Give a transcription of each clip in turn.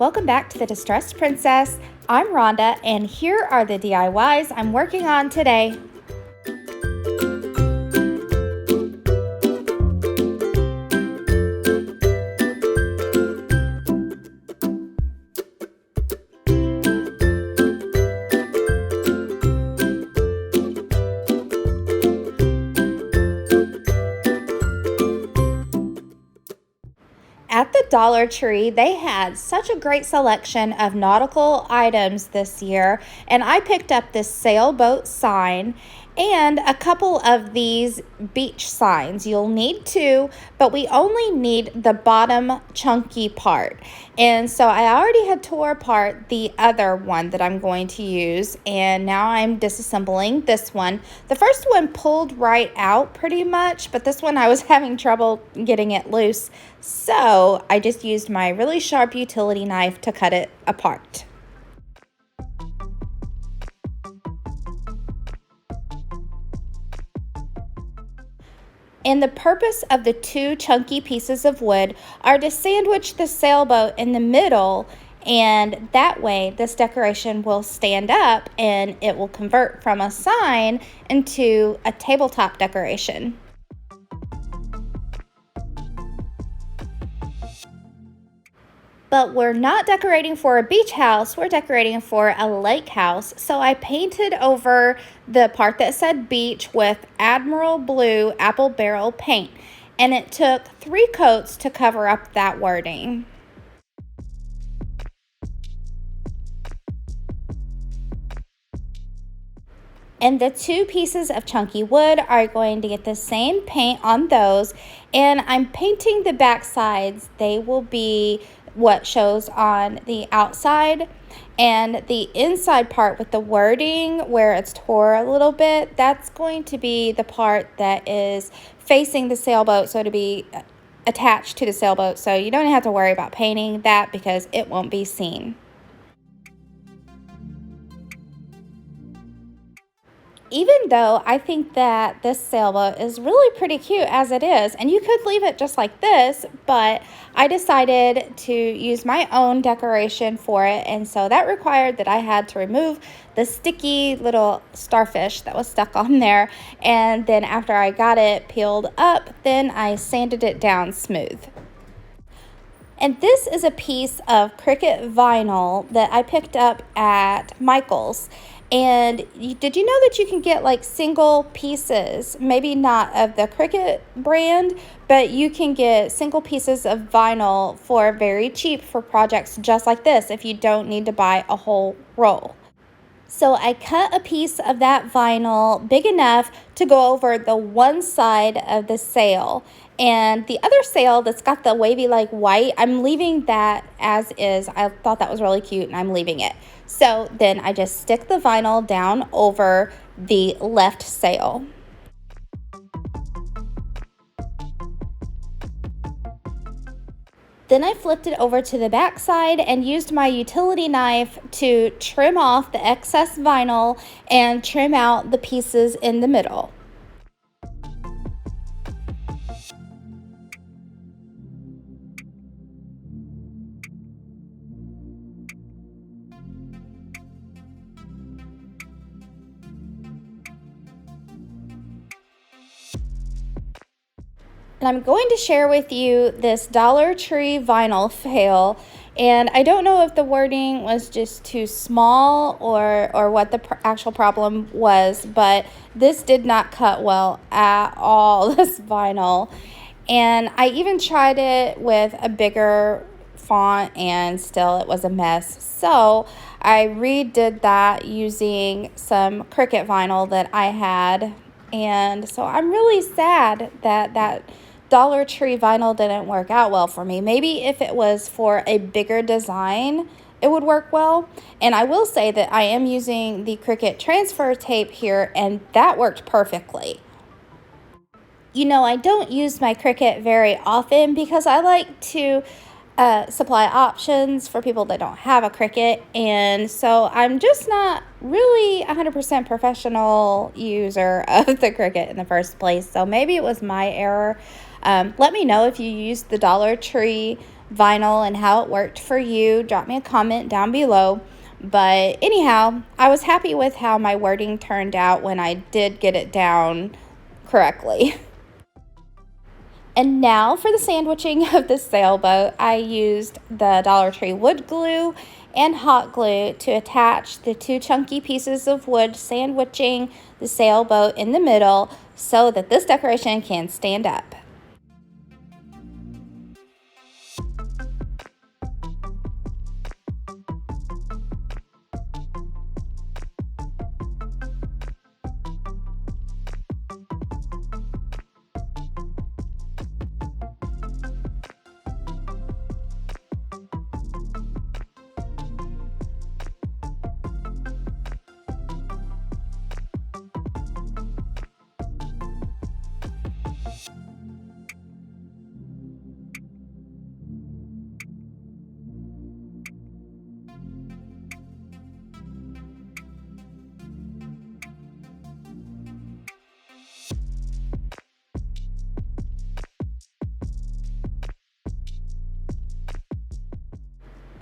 welcome back to the Distressed Princess. I'm Rhonda, and here are the DIYs I'm working on today. At the Dollar Tree, they had such a great selection of nautical items this year, and I picked up this sailboat sign and a couple of these beach signs. You'll need two, but we only need the bottom chunky part. And so I already had tore apart the other one that I'm going to use, and now I'm disassembling this one. The first one pulled right out pretty much, but this one I was having trouble getting it loose. So I just used my really sharp utility knife to cut it apart. And the purpose of the two chunky pieces of wood are to sandwich the sailboat in the middle, and that way this decoration will stand up and it will convert from a sign into a tabletop decoration. But we're not decorating for a beach house, we're decorating for a lake house. So I painted over the part that said beach with Admiral Blue apple barrel paint. And it took 3 coats to cover up that wording. And the 2 pieces of chunky wood are going to get the same paint on those. And I'm painting the back sides. They will be what shows on the outside, and the inside part with the wording where it's tore a little bit, that's going to be the part that is facing the sailboat, so to be attached to the sailboat. So you don't have to worry about painting that because it won't be seen. Even though I think that this sailboat is really pretty cute as it is, and you could leave it just like this, but I decided to use my own decoration for it, and so that required that I had to remove the sticky little starfish that was stuck on there, and then after I got it peeled up, then I sanded it down smooth. And this is a piece of Cricut vinyl that I picked up at Michael's. And did you know that you can get like single pieces, maybe not of the Cricut brand, but you can get single pieces of vinyl for very cheap for projects just like this if you don't need to buy a whole roll. So I cut a piece of that vinyl big enough to go over the one side of the sail. And the other sail that's got the wavy like white, I'm leaving that as is. I thought that was really cute and I'm leaving it. So then I just stick the vinyl down over the left sail. Then I flipped it over to the back side and used my utility knife to trim off the excess vinyl and trim out the pieces in the middle. And I'm going to share with you this Dollar Tree vinyl fail. And I don't know if the wording was just too small or what the actual problem was, but this did not cut well at all, this vinyl. And I even tried it with a bigger font and still it was a mess. So I redid that using some Cricut vinyl that I had. And so I'm really sad that Dollar Tree vinyl didn't work out well for me. Maybe if it was for a bigger design, it would work well. And I will say that I am using the Cricut transfer tape here, and that worked perfectly. You know, I don't use my Cricut very often because I like to supply options for people that don't have a Cricut, and so I'm just not really 100% professional user of the Cricut in the first place. So maybe it was my error. Let me know if you use the Dollar Tree vinyl and how it worked for you, drop me a comment down below. But anyhow, I was happy with how my wording turned out when I did get it down correctly. And now for the sandwiching of the sailboat, I used the Dollar Tree wood glue and hot glue to attach the two chunky pieces of wood, sandwiching the sailboat in the middle so that this decoration can stand up.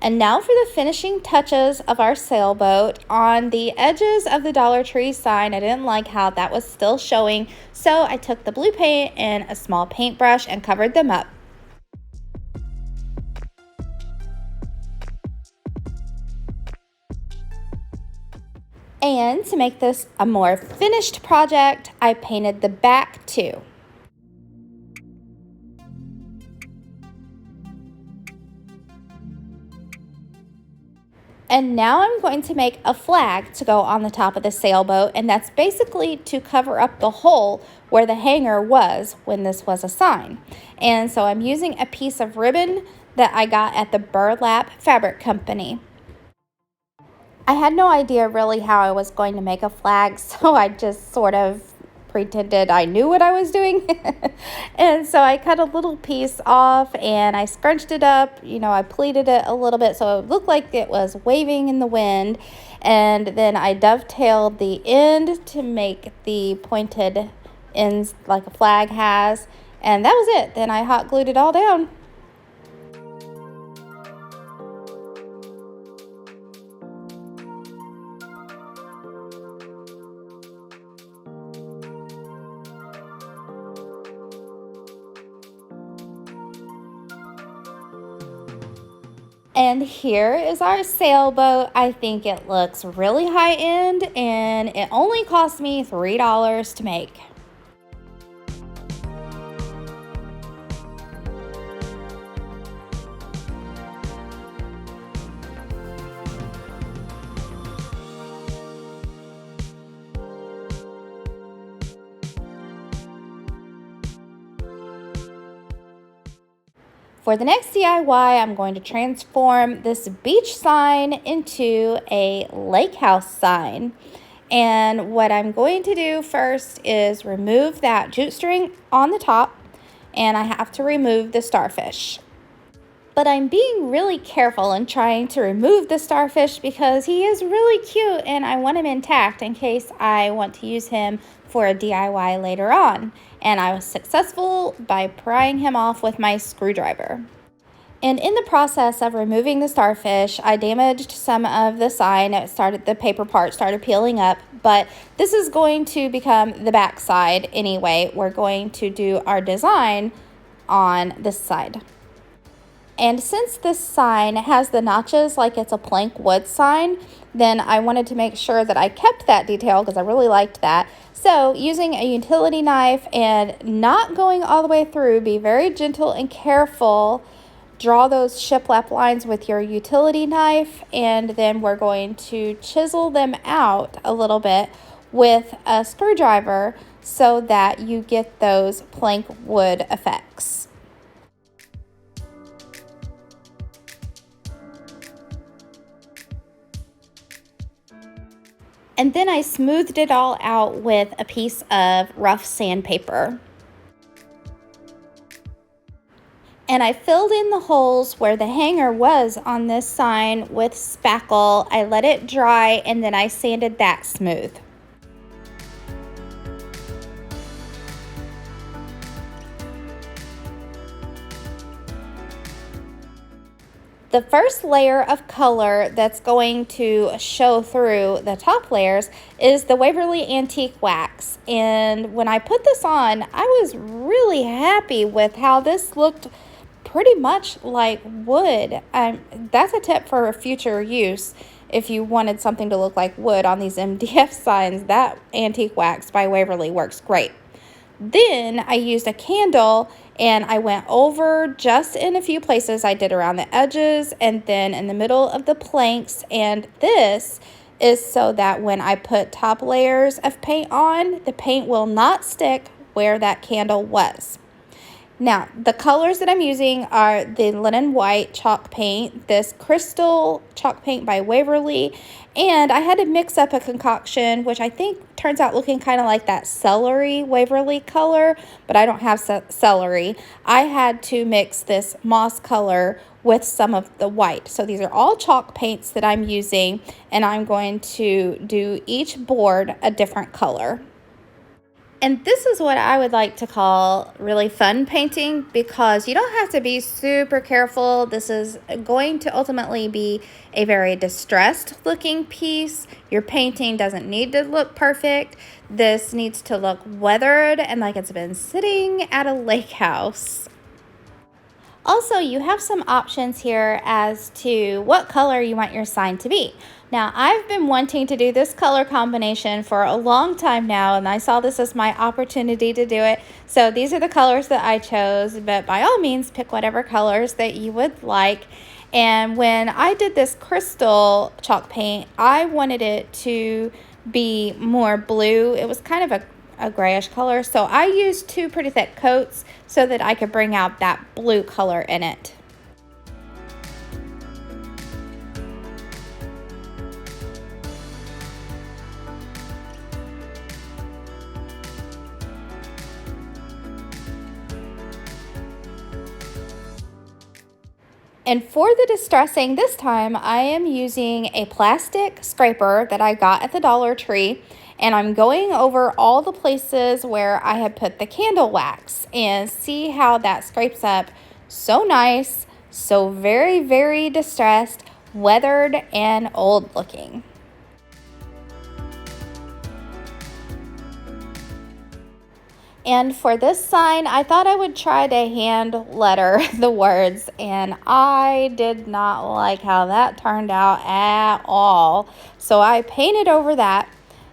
And now for the finishing touches of our sailboat. On the edges of the Dollar Tree sign, I didn't like how that was still showing, so I took the blue paint and a small paintbrush and covered them up. And to make this a more finished project, I painted the back too. And now I'm going to make a flag to go on the top of the sailboat, and that's basically to cover up the hole where the hanger was when this was a sign. And so I'm using a piece of ribbon that I got at the Burlap Fabric Company. I had no idea really how I was going to make a flag, so I just sort of pretended I knew what I was doing. And so I cut a little piece off and I scrunched it up. I pleated it a little bit so it looked like it was waving in the wind. And then I dovetailed the end to make the pointed ends like a flag has. And that was it. Then I hot glued it all down. And here is our sailboat. I think it looks really high end and it only cost me $3 to make. For the next DIY, I'm going to transform this beach sign into a lake house sign. And what I'm going to do first is remove that jute string on the top, and I have to remove the starfish. But I'm being really careful in trying to remove the starfish because he is really cute and I want him intact in case I want to use him for a DIY later on. And I was successful by prying him off with my screwdriver. And in the process of removing the starfish, I damaged some of the sign. The paper part started peeling up, but this is going to become the back side anyway. We're going to do our design on this side. And since this sign has the notches like it's a plank wood sign, then I wanted to make sure that I kept that detail because I really liked that. So using a utility knife and not going all the way through, be very gentle and careful. Draw those shiplap lines with your utility knife, and then we're going to chisel them out a little bit with a screwdriver so that you get those plank wood effects. And then I smoothed it all out with a piece of rough sandpaper. And I filled in the holes where the hanger was on this sign with spackle. I let it dry and then I sanded that smooth. The first layer of color that's going to show through the top layers is the Waverly Antique Wax. And when I put this on, I was really happy with how this looked pretty much like wood. That's a tip for future use. If you wanted something to look like wood on these MDF signs, that Antique Wax by Waverly works great. Then I used a candle and I went over just in a few places. I did around the edges and then in the middle of the planks. And this is so that when I put top layers of paint on, the paint will not stick where that candle was. Now, the colors that I'm using are the linen white chalk paint, this crystal chalk paint by Waverly, and I had to mix up a concoction, which I think turns out looking kind of like that celery Waverly color, but I don't have celery. I had to mix this moss color with some of the white. So these are all chalk paints that I'm using, and I'm going to do each board a different color. And this is what I would like to call really fun painting, because you don't have to be super careful. This is going to ultimately be a very distressed looking piece. Your painting doesn't need to look perfect. This needs to look weathered and like it's been sitting at a lake house. Also, you have some options here as to what color you want your sign to be. Now, I've been wanting to do this color combination for a long time now, and I saw this as my opportunity to do it. So these are the colors that I chose, but by all means, pick whatever colors that you would like. And when I did this crystal chalk paint, I wanted it to be more blue. It was kind of a grayish color, so I used 2 pretty thick coats so that I could bring out that blue color in it. And for the distressing this time, I am using a plastic scraper that I got at the Dollar Tree, and I'm going over all the places where I had put the candle wax and see how that scrapes up so nice, so very, very distressed, weathered, and old looking. And for this sign, I thought I would try to hand letter the words, and I did not like how that turned out at all. So I painted over that,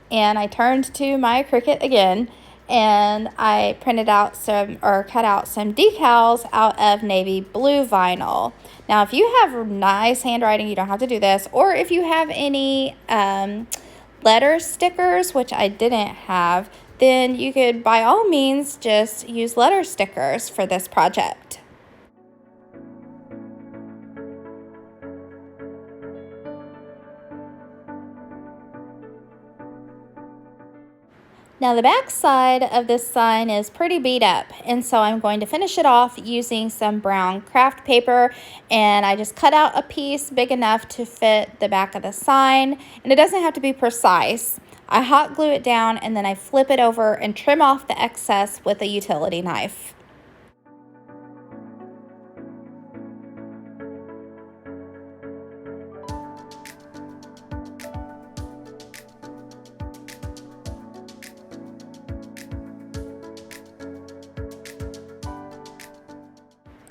and I turned to my Cricut again, and I printed out cut out some decals out of navy blue vinyl. Now, if you have nice handwriting, you don't have to do this, or if you have any letter stickers, which I didn't have, then you could by all means just use letter stickers for this project. Now the back side of this sign is pretty beat up, and so I'm going to finish it off using some brown craft paper, and I just cut out a piece big enough to fit the back of the sign, and it doesn't have to be precise. I hot glue it down and then I flip it over and trim off the excess with a utility knife.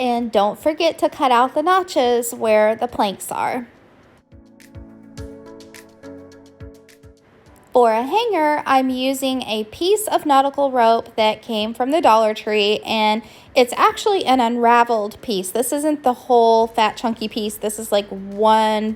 And don't forget to cut out the notches where the planks are. For a hanger, I'm using a piece of nautical rope that came from the Dollar Tree, and it's actually an unraveled piece. This isn't the whole fat chunky piece. This is like one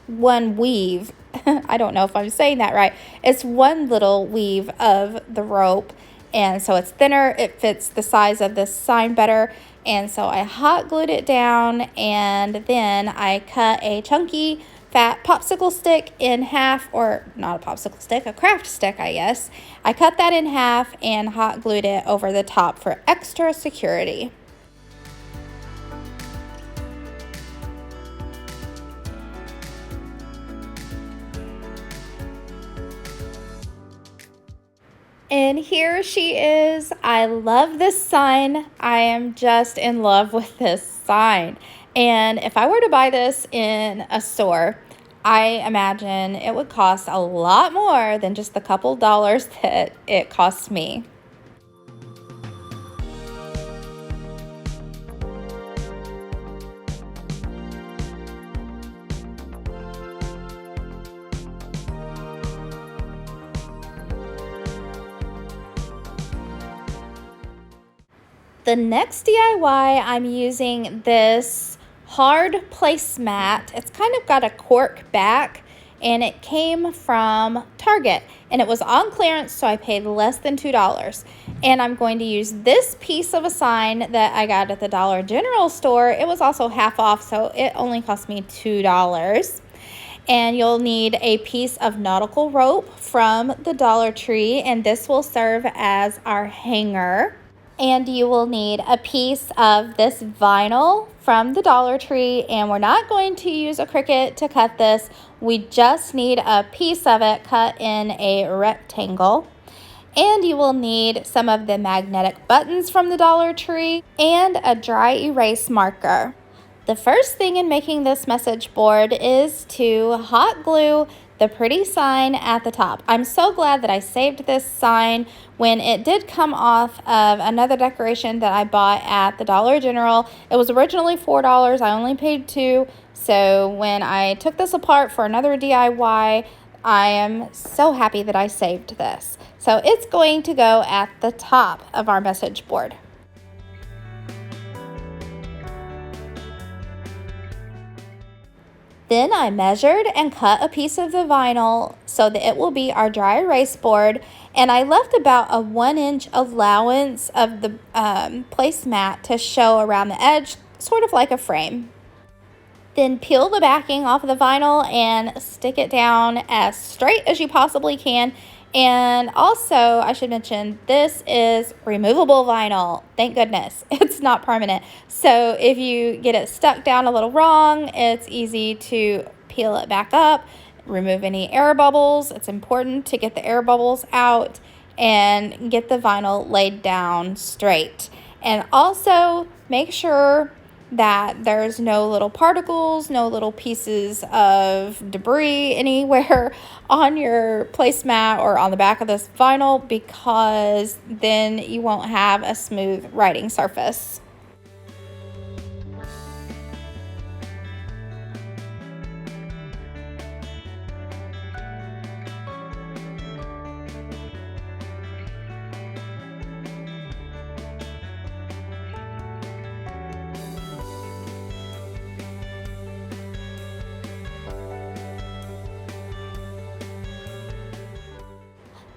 weave. I don't know if I'm saying that right. It's one little weave of the rope, and so it's thinner. It fits the size of this sign better, and so I hot glued it down, and then I cut a chunky fat popsicle stick in half, or not a popsicle stick, a craft stick, I guess. I cut that in half and hot glued it over the top for extra security. And here she is. I love this sign. I am just in love with this sign. And if I were to buy this in a store, I imagine it would cost a lot more than just the couple dollars that it costs me. The next DIY, I'm using this hard placemat. It's kind of got a cork back, and it came from Target, and it was on clearance, so I paid less than $2. And I'm going to use this piece of a sign that I got at the Dollar General store. It was also half off, so it only cost me $2. And you'll need a piece of nautical rope from the Dollar Tree, and this will serve as our hanger. And you will need a piece of this vinyl from the Dollar Tree, and we're not going to use a Cricut to cut this. We just need a piece of it cut in a rectangle. And you will need some of the magnetic buttons from the Dollar Tree and a dry erase marker. The first thing in making this message board is to hot glue the pretty sign at the top. I'm so glad that I saved this sign when it did come off of another decoration that I bought at the Dollar General. It was originally $4. I only paid $2. So when I took this apart for another DIY, I am so happy that I saved this. So it's going to go at the top of our message board. Then I measured and cut a piece of the vinyl so that it will be our dry erase board, and I left about a 1-inch allowance of the placemat to show around the edge, sort of like a frame. Then peel the backing off of the vinyl and stick it down as straight as you possibly can. And also, I should mention, this is removable vinyl. Thank goodness. It's not permanent. So if you get it stuck down a little wrong, it's easy to peel it back up, remove any air bubbles. It's important to get the air bubbles out and get the vinyl laid down straight. And also make sure that there's no little particles, no little pieces of debris anywhere on your placemat or on the back of this vinyl, because then you won't have a smooth writing surface.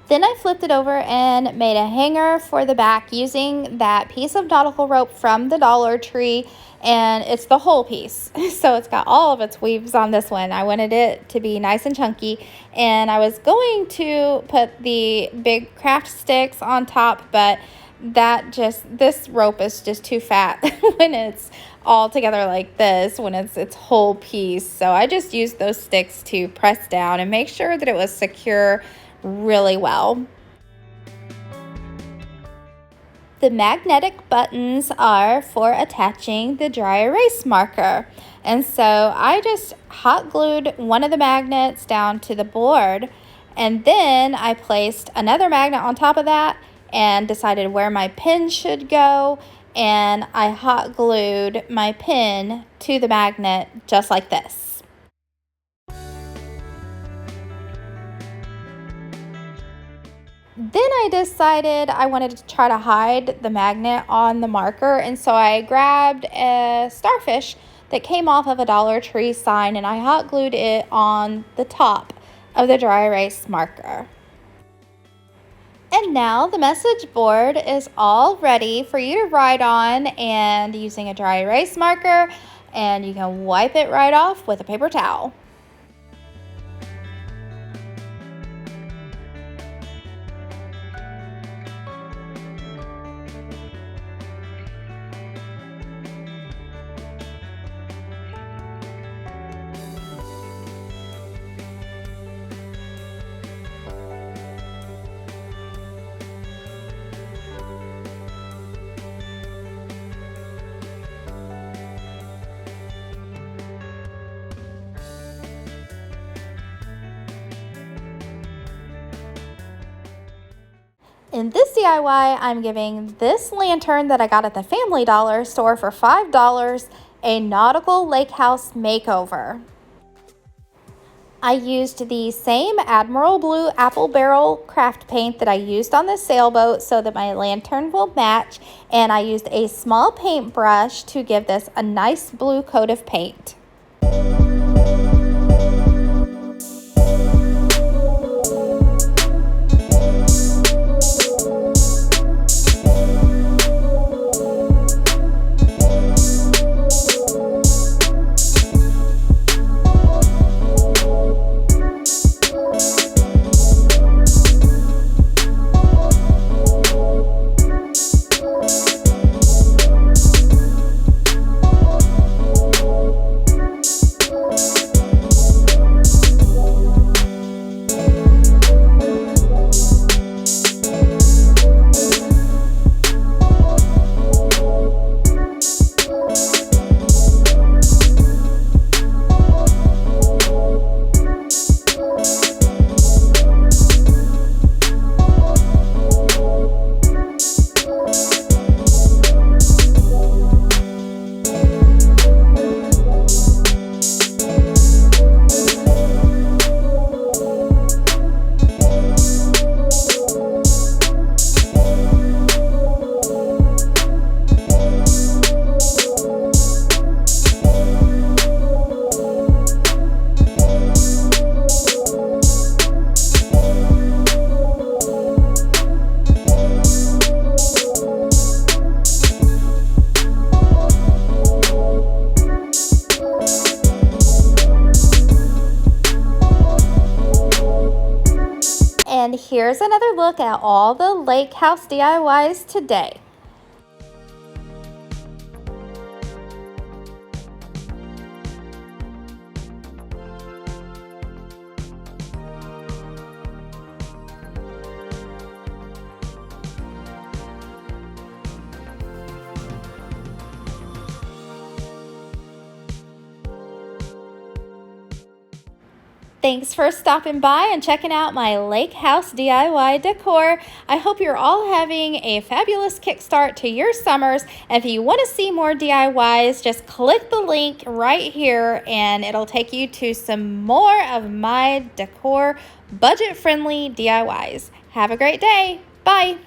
Then I flipped it over and made a hanger for the back using that piece of nautical rope from the Dollar Tree, and it's the whole piece. So it's got all of its weaves on this one. I wanted it to be nice and chunky, and I was going to put the big craft sticks on top, but this rope is just too fat when it's all together like this, when it's its whole piece. So I just used those sticks to press down and make sure that it was secure really well. The magnetic buttons are for attaching the dry erase marker. And so I just hot glued one of the magnets down to the board, and then I placed another magnet on top of that and decided where my pin should go, and I hot glued my pin to the magnet just like this. Then I decided I wanted to try to hide the magnet on the marker, and so I grabbed a starfish that came off of a Dollar Tree sign, and I hot glued it on the top of the dry erase marker. And now the message board is all ready for you to write on, and using a dry erase marker, and you can wipe it right off with a paper towel. In this DIY, I'm giving this lantern that I got at the Family Dollar store for $5 a nautical lake house makeover. I used the same Admiral Blue apple barrel craft paint that I used on the sailboat so that my lantern will match, and I used a small paintbrush to give this a nice blue coat of paint. And here's another look at all the lake house DIYs today. Thanks for stopping by and checking out my lake house DIY decor. I hope you're all having a fabulous kickstart to your summers. And if you want to see more DIYs, just click the link right here and it'll take you to some more of my decor budget-friendly DIYs. Have a great day. Bye.